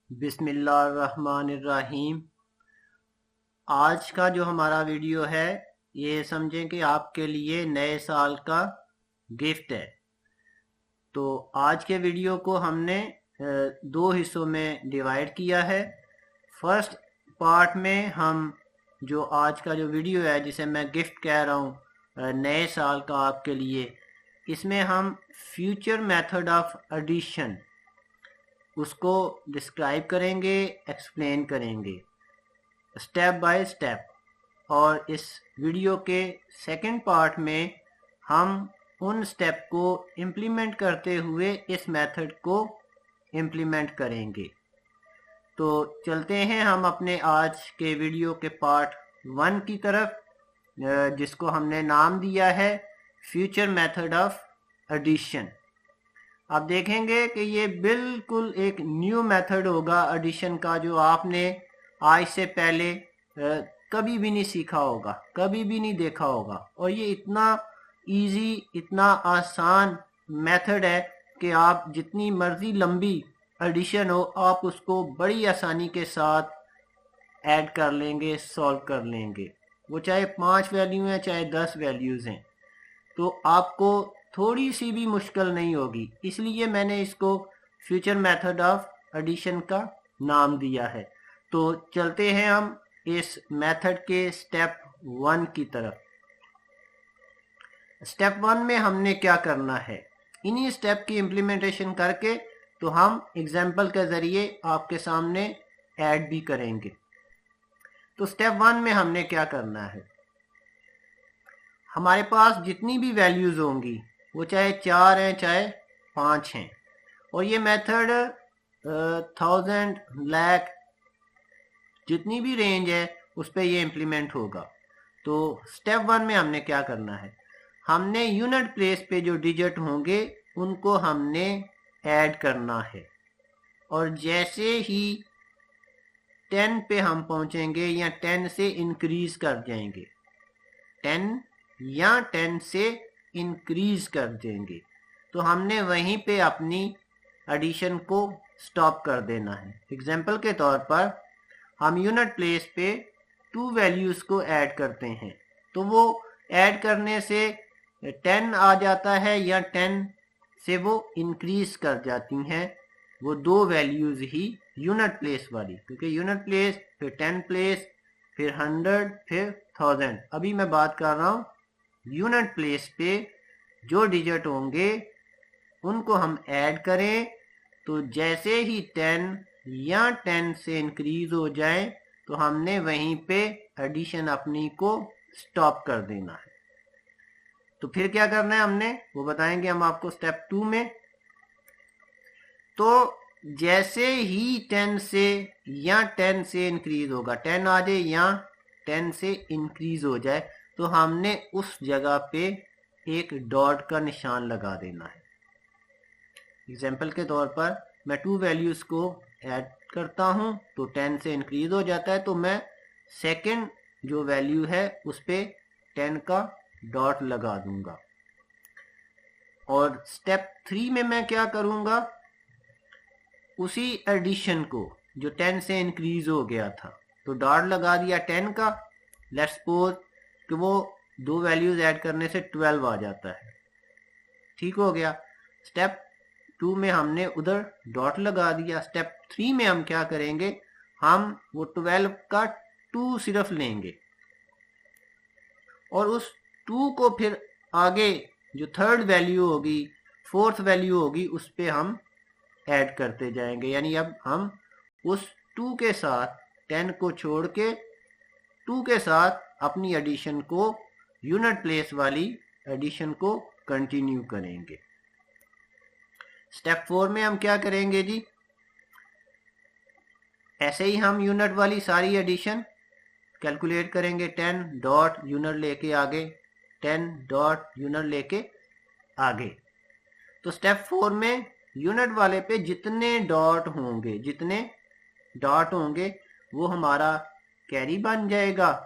बिस्मिल्लाहिर्रहमानिर्रहीम। आज का जो हमारा वीडियो है ये समझें कि आपके लिए नए साल का गिफ्ट है। तो आज के वीडियो को हमने दो हिस्सों में डिवाइड किया है। फर्स्ट पार्ट में हम जो आज का जो वीडियो है जिसे मैं गिफ्ट कह रहा हूँ नए साल का आपके लिए, इसमें हम फ्यूचर मेथड ऑफ एडिशन उसको डिस्क्राइब करेंगे, एक्सप्लेन करेंगे स्टेप बाय स्टेप। और इस वीडियो के सेकंड पार्ट में हम उन स्टेप को इम्प्लीमेंट करते हुए इस मेथड को इम्प्लीमेंट करेंगे। तो चलते हैं हम अपने आज के वीडियो के पार्ट 1 की तरफ, जिसको हमने नाम दिया है फ्यूचर मेथड ऑफ एडिशन। आप देखेंगे कि ये बिल्कुल एक न्यू मेथड होगा एडिशन का, जो आपने आज से पहले कभी भी नहीं सीखा होगा, कभी भी नहीं देखा होगा। और ये इतना इजी, इतना आसान मेथड है कि आप जितनी मर्जी लंबी एडिशन हो आप उसको बड़ी आसानी के साथ ऐड कर लेंगे, सॉल्व कर लेंगे। वो चाहे 5 वैल्यू हैं चाहे 10 वैल्यूज़ हैं, तो आपको थोड़ी सी भी मुश्किल नहीं होगी। इसलिए मैंने इसको फ्यूचर मेथड ऑफ एडिशन का नाम दिया है। तो चलते हैं हम इस मेथड के स्टेप 1 की तरफ। स्टेप 1 में हमने क्या करना है, इन्हीं स्टेप की इम्प्लीमेंटेशन करके तो हम एग्जाम्पल के ज़रिए आपके सामने ऐड भी करेंगे। तो स्टेप 1 में हमने क्या करना है, हमारे पास जितनी भी वैल्यूज़ होंगी वो चाहे 4 हैं चाहे 5 हैं, और ये मेथड 1000 लाख जितनी भी रेंज है उस पर ये इम्प्लीमेंट होगा। तो स्टेप 1 में हमने क्या करना है, हमने यूनिट प्लेस पे जो डिजिट होंगे उनको हमने ऐड करना है। और जैसे ही 10 पे हम पहुंचेंगे या 10 से इंक्रीज कर जाएंगे, 10 या 10 से इंक्रीज कर देंगे, तो हमने वहीं पे अपनी एडिशन को स्टॉप कर देना है। एग्जाम्पल के तौर पर हम यूनिट प्लेस पे 2 वैल्यूज़ को ऐड करते हैं, तो वो ऐड करने से 10 आ जाता है या 10 से वो इंक्रीज कर जाती हैं वो 2 वैल्यूज़ ही यूनिट प्लेस वाली, क्योंकि यूनिट प्लेस फिर 10 प्लेस फिर 100 फिर 1000। अभी मैं बात कर रहा हूँ यूनिट प्लेस पे जो डिजिट होंगे उनको हम ऐड करें, तो जैसे ही 10 या 10 से इंक्रीज हो जाए तो हमने वहीं पे एडिशन अपनी को स्टॉप कर देना है। तो फिर क्या करना है हमने वो बताएंगे हम आपको स्टेप 2 में। तो जैसे ही 10 से या 10 से इंक्रीज होगा, 10 आ जाए या 10 से इंक्रीज हो जाए, तो हमने उस जगह पे एक डॉट का निशान लगा देना है। एग्जाम्पल के तौर पर मैं 2 वैल्यूज़ को ऐड करता हूं, तो 10 से इंक्रीज हो जाता है, तो मैं सेकंड जो वैल्यू है उस पे 10 का डॉट लगा दूंगा। और स्टेप 3 में मैं क्या करूंगा, उसी एडिशन को जो 10 से इंक्रीज हो गया था, तो डॉट लगा दिया 10 का। लेट्स सपोज कि वो 2 वैल्यूज ऐड करने से 12 आ जाता है, ठीक हो गया। स्टेप 2 में हमने उधर डॉट लगा दिया। स्टेप 3 में हम क्या करेंगे, हम वो 12 का 2 सिर्फ लेंगे और उस 2 को फिर आगे जो थर्ड वैल्यू होगी, फोर्थ वैल्यू होगी, उस पे हम ऐड करते जाएंगे। यानी अब हम उस 2 के साथ 10 को छोड़ के 2 के साथ अपनी एडिशन को, यूनिट प्लेस वाली एडिशन को कंटिन्यू करेंगे। स्टेप 4 में हम क्या करेंगे जी, ऐसे ही हम यूनिट वाली सारी एडिशन कैलकुलेट करेंगे। 10 डॉट यूनिट लेके आगे, 10 डॉट यूनिट लेके आगे। तो स्टेप 4 में यूनिट वाले पे जितने डॉट होंगे वो हमारा कैरी बन जाएगा,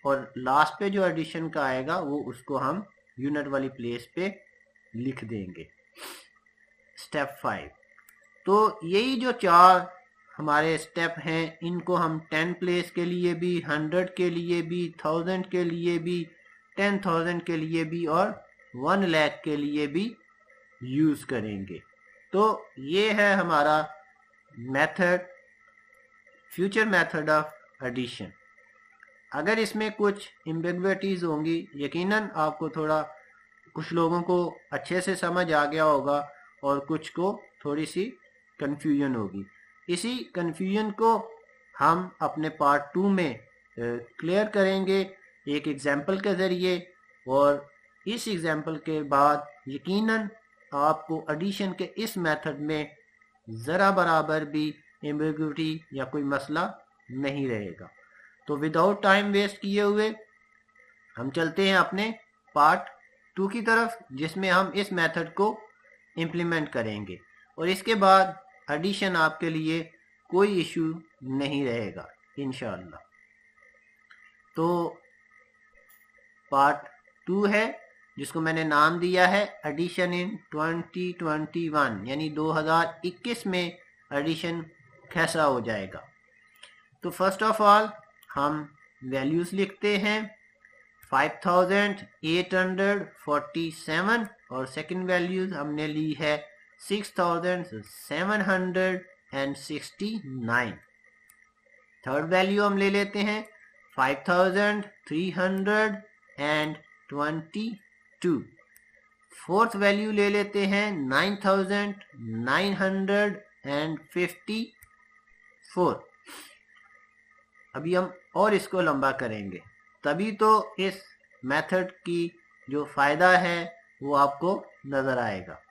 और लास्ट पे जो एडिशन का आएगा वो उसको हम यूनिट वाली प्लेस पे लिख देंगे। स्टेप 5, तो यही जो 4 हमारे स्टेप हैं, इनको हम 10 प्लेस के लिए भी, 100 के लिए भी, 1000 के लिए भी, 10,000 के लिए भी और 1 लाख के लिए भी यूज करेंगे। तो ये है हमारा method, future method of addition. अगर इसमें कुछ एम्बिग्विटीज होंगी, यकीनन आपको थोड़ा, कुछ लोगों को अच्छे से समझ आ गया होगा और कुछ को थोड़ी सी कंफ्यूजन होगी। इसी कंफ्यूजन को हम अपने पार्ट 2 में क्लियर करेंगे एक एग्जाम्पल के ज़रिए, और इस एग्जाम्पल के बाद यकीनन आपको एडिशन के इस मेथड में ज़रा बराबर भी एम्बिग्विटी या कोई मसला नहीं रहेगा। तो विदाउट टाइम वेस्ट किए हुए हम चलते हैं अपने पार्ट 2 की तरफ, जिसमें हम इस मेथड को इम्प्लीमेंट करेंगे और इसके बाद एडिशन आपके लिए कोई इशू नहीं रहेगा इंशाअल्लाह। तो पार्ट 2 है जिसको मैंने नाम दिया है एडिशन इन 2021, यानी 2021 में एडिशन कैसा हो जाएगा। तो फर्स्ट ऑफ ऑल हम वैल्यूज लिखते हैं 5847 और सेकंड वैल्यूज हमने ली है 6769। थर्ड वैल्यू हम ले लेते हैं 5322। फोर्थ वैल्यू ले लेते हैं 9954। अभी हम और इसको लंबा करेंगे, तभी तो इस मेथड की जो फायदा है वो आपको नजर आएगा।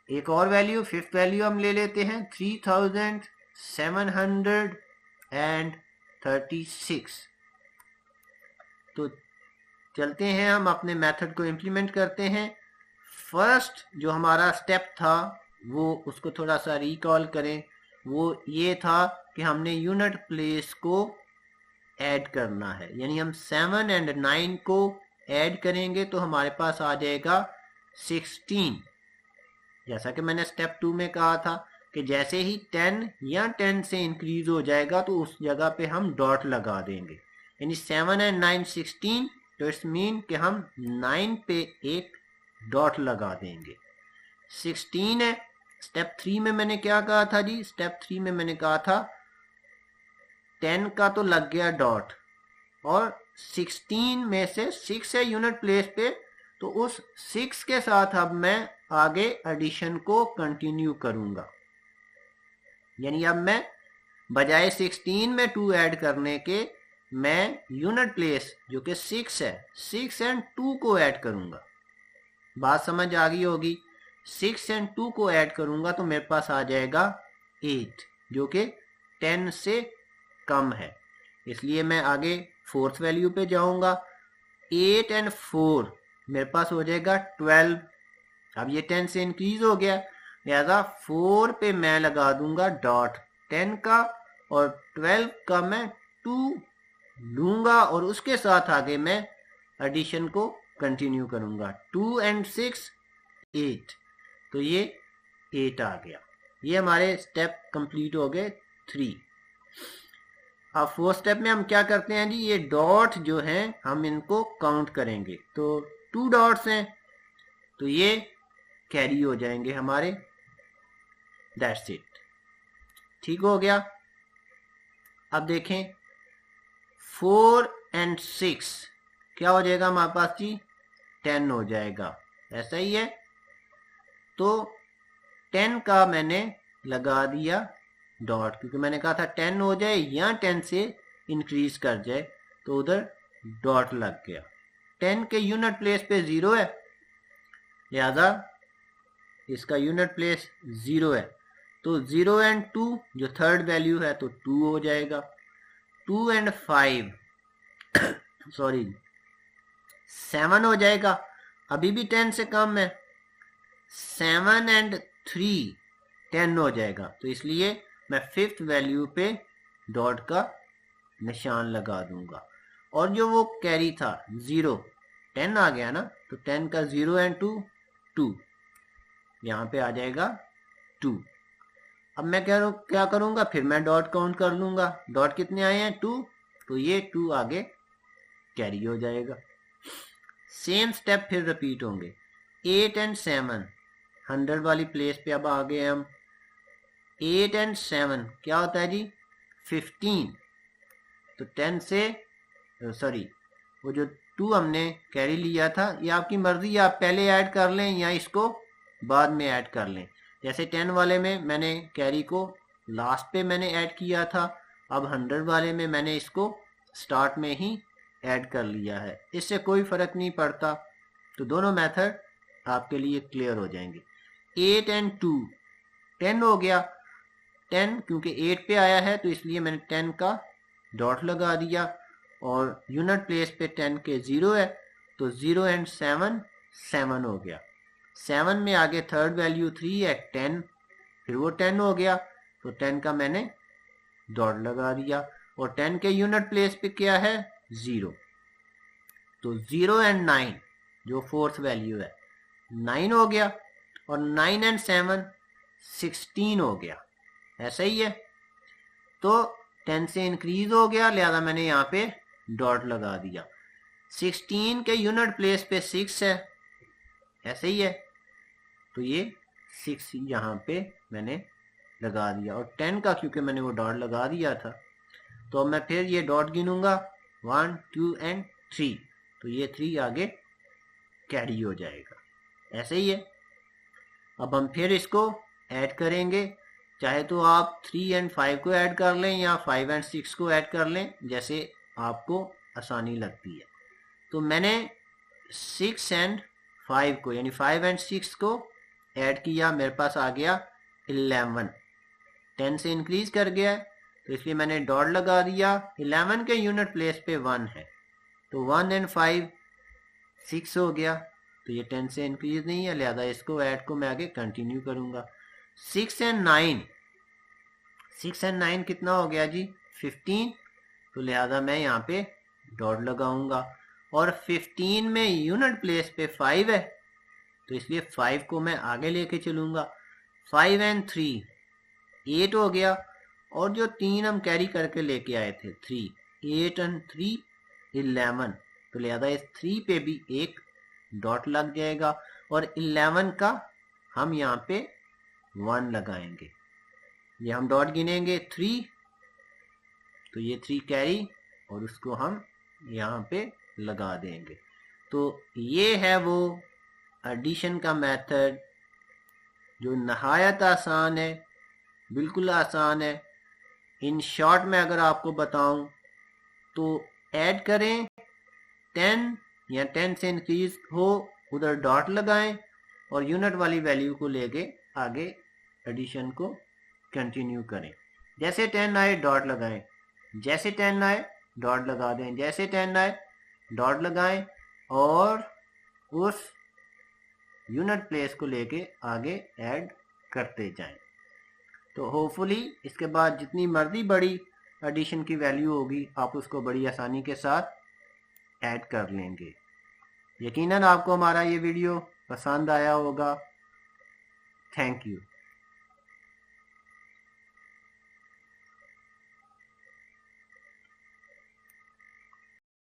एक और वैल्यू, फिफ्थ वैल्यू हम ले लेते हैं 3736। तो चलते हैं, हम अपने मेथड को इम्प्लीमेंट करते हैं। फर्स्ट जो हमारा स्टेप था वो, उसको थोड़ा सा रिकॉल करें। वो ये था कि हमने यूनिट प्लेस को ऐड करना है, यानी हम 7 और 9 को ऐड करेंगे तो हमारे पास आ जाएगा 16। जैसा कि मैंने स्टेप 2 में कहा था कि जैसे ही 10 या 10 से इंक्रीज हो जाएगा तो उस जगह पे हम डॉट लगा देंगे, यानी 7 और 9 16, तो इट्स मीन कि हम 9 पे एक डॉट लगा देंगे। 16 है। स्टेप 3 में मैंने क्या कहा था जी? स्टेप 3 में मैंने कहा था 10 का तो लग गया डॉट, और 16 में से 6 है यूनिट प्लेस पे, तो उस 6 के साथ अब मैं आगे एडिशन को कंटिन्यू करूंगा। यानी अब मैं बजाय 16 में 2 ऐड करने के, मैं यूनिट प्लेस जो कि 6 है, 6 और 2 को ऐड करूंगा। बात समझ आ गई होगी। 6 और 2 को ऐड करूंगा तो मेरे पास आ जाएगा 8, जो कि 10 से कम है। इसलिए मैं आगे फोर्थ वैल्यू पे जाऊंगा। 8 और 4 मेरे पास हो जाएगा 12। अब ये 10 से इंक्रीज हो गया, लिहाजा 4 पे मैं लगा दूंगा डॉट 10 का, और 12 का मैं 2 लूंगा और उसके साथ आगे मैं एडिशन को कंटिन्यू करूंगा। 2 और 6 8, तो ये 8 आ गया। ये हमारे स्टेप कंप्लीट हो गए 3। अब फोर्थ स्टेप में हम क्या करते हैं जी? ये डॉट जो हैं हम इनको काउंट करेंगे। तो 2 डॉट्स हैं तो ये कैरी हो जाएंगे हमारे। दैट्स इट, ठीक हो गया। अब देखें 4 और 6 क्या हो जाएगा हमारे पास जी? 10 हो जाएगा। ऐसा ही है। तो 10 का मैंने लगा दिया डॉट, क्योंकि मैंने कहा था 10 हो जाए या 10 से इंक्रीज कर जाए, तो उधर डॉट लग गया। 10 के यूनिट प्लेस पे 0 है, लिहाजा इसका यूनिट प्लेस 0 है। तो 0 और 2 जो थर्ड वैल्यू है तो 2 हो जाएगा। 2 और 5 सॉरी 7 हो जाएगा, अभी भी 10 से कम है। 7 और 3 10 हो जाएगा, तो इसलिए मैं फिफ्थ वैल्यू पे डॉट का निशान लगा दूंगा। और जो वो कैरी था 0, 10 आ गया ना, तो 10 का 0 और 2 2, यहाँ पे आ जाएगा 2। अब मैं क्या करूँगा, फिर मैं डॉट काउंट कर लूँगा। डॉट कितने आए हैं, 2, तो ये 2 आगे कैरी हो जाएगा। सेम स्टेप फिर रिपीट होंगे। 8 एंड 7 100 वाली प्लेस पे अब आ गए हम। 8 एंड 7 क्या होता है जी, 15। तो 10 से सॉरी वो जो 2 हमने कैरी लिया था, ये आपकी मर्जी, आप पहले ऐड कर लें या इसको बाद में ऐड कर लें। जैसे 10 वाले में मैंने कैरी को लास्ट पे मैंने ऐड किया था, अब 100 वाले में मैंने इसको स्टार्ट में ही ऐड कर लिया है। इससे कोई फ़र्क नहीं पड़ता, तो दोनों मेथड आपके लिए क्लियर हो जाएंगे। 8 एंड 2 10 हो गया। 10 क्योंकि 8 पे आया है तो इसलिए मैंने 10 का डॉट लगा दिया, और यूनिट प्लेस पे 10 के 0 है, तो 0 एंड 7 7 हो गया। 7 में आगे थर्ड वैल्यू 3 है, 10, फिर वो 10 हो गया, तो 10 का मैंने डॉट लगा दिया, और 10 के यूनिट प्लेस पे क्या है, 0। तो 0 एंड 9 जो फोर्थ वैल्यू है 9 हो गया, और 9 एंड 7 16 हो गया। ऐसा ही है, तो 10 से इंक्रीज हो गया, लिहाजा मैंने यहाँ पे डॉट लगा दिया। 16 के यूनिट प्लेस पे 6 है, ऐसे ही है, तो ये 6 यहाँ पे मैंने लगा दिया, और 10 का क्योंकि मैंने वो डॉट लगा दिया था, तो अब मैं फिर ये डॉट गिनूंगा 1 2 एंड 3, तो ये 3 आगे कैरी हो जाएगा। ऐसे ही है। अब हम फिर इसको ऐड करेंगे, चाहे तो आप 3 एंड 5 को ऐड कर लें या 5 एंड 6 को ऐड कर लें, जैसे आपको आसानी लगती है। तो मैंने 6 एंड 5 को यानी 5 एंड 6 को ऐड किया, मेरे पास आ गया 11। 10 से इंक्रीज कर गया है, तो इसलिए मैंने डॉट लगा दिया। 11 के यूनिट प्लेस पे 1 है, तो 1 एंड 5 6 हो गया, तो ये 10 से इंक्रीज नहीं है, लिहाजा इसको ऐड को मैं आगे कंटिन्यू करूंगा। 6 एंड 9 कितना हो गया जी, 15, तो लिहाजा मैं यहाँ पे डॉट लगाऊंगा, और 15 में यूनिट प्लेस पे 5 है, तो इसलिए 5 को मैं आगे लेके चलूंगा। 5 एंड 3 8 हो गया, और जो 3 हम कैरी करके लेके आए थे 3, 8 एंड 3 11, तो लिहाजा इस 3 पे भी एक डॉट लग जाएगा, और 11 का हम यहाँ पे 1 लगाएंगे। ये हम डॉट गिनेंगे 3, तो ये 3 कैरी, और उसको हम यहाँ पे लगा देंगे। तो ये है वो एडिशन का मेथड जो नहायत आसान है, बिल्कुल आसान है। इन शॉर्ट में अगर आपको बताऊं तो ऐड करें 10 या 10 से इंक्रीज हो, उधर डॉट लगाएं, और यूनिट वाली वैल्यू को लेके आगे एडिशन को कंटिन्यू करें। जैसे 10 आए डॉट लगाएं, जैसे 10 आए डॉट लगा दें, जैसे 10 आए डॉट लगाएं, और उस यूनिट प्लेस को लेके आगे ऐड करते जाएं। तो होपफुली इसके बाद जितनी मर्जी बड़ी एडिशन की वैल्यू होगी, आप उसको बड़ी आसानी के साथ ऐड कर लेंगे। यकीनन आपको हमारा ये वीडियो पसंद आया होगा। Thank you.